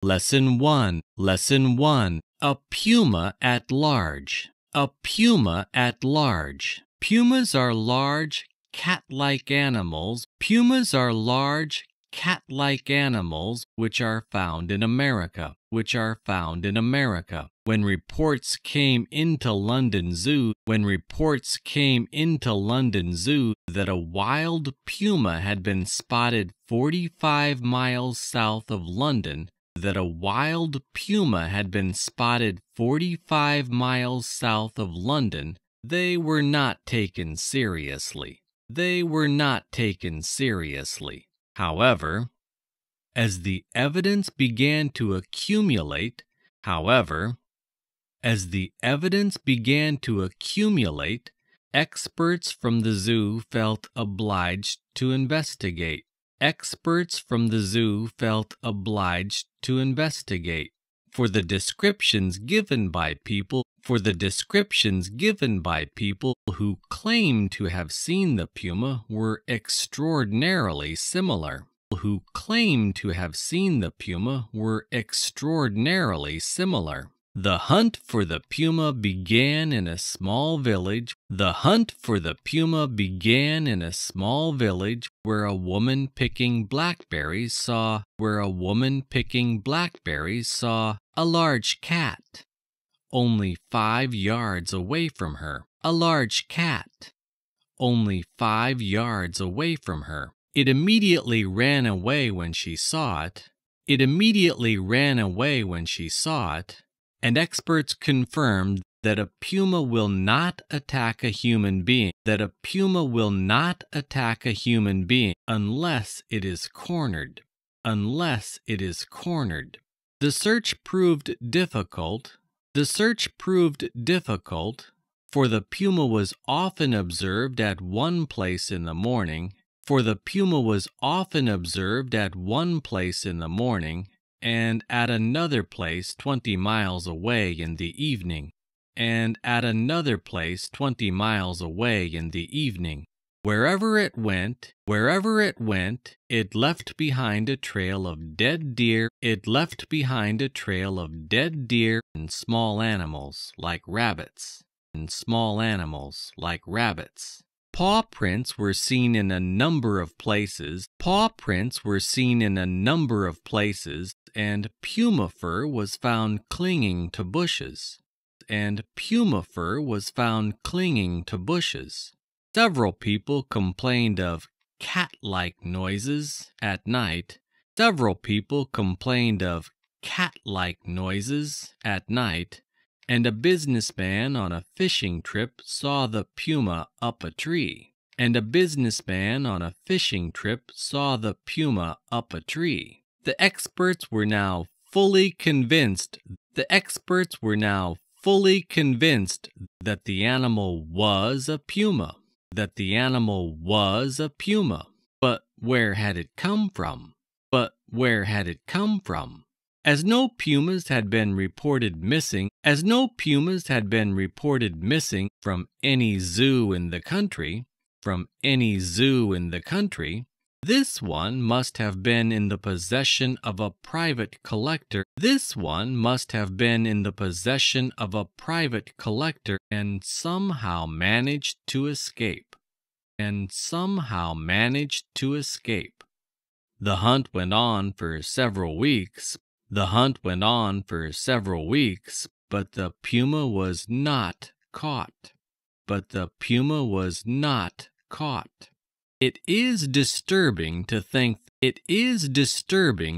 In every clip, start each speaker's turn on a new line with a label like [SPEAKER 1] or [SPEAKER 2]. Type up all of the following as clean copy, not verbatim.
[SPEAKER 1] Lesson 1. Lesson 1. A puma at large. A puma at large. Pumas are large, cat-like animals. Pumas are large, cat-like animals which are found in America. When reports came into London Zoo that a wild puma had been spotted 45 miles south of London, they were not taken seriously. However, as the evidence began to accumulate, experts from the zoo felt obliged to investigate. For the descriptions given by people who claimed to have seen the puma were extraordinarily similar. The hunt for the puma began in a small village. Where a woman picking blackberries saw a large cat only 5 yards away from her. It immediately ran away when she saw it. And experts confirmed that a puma will not attack a human being. Unless it is cornered. The search proved difficult. For the puma was often observed at one place in the morning. And at another place 20 miles away in the evening. Wherever it went, it left behind a trail of dead deer. And small animals like rabbits. Paw prints were seen in a number of places. And puma fur was found clinging to bushes. Several people complained of cat-like noises at night. And a businessman on a fishing trip saw the puma up a tree. The experts were now fully convinced that the animal was a puma. But where had it come from? As no pumas had been reported missing from any zoo in the country, this one must have been in the possession of a private collector. And somehow managed to escape. The hunt went on for several weeks. But the puma was not caught. It is disturbing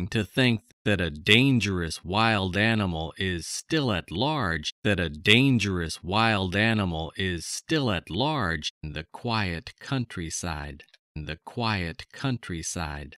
[SPEAKER 1] to think that a dangerous wild animal is still at large. In the quiet countryside.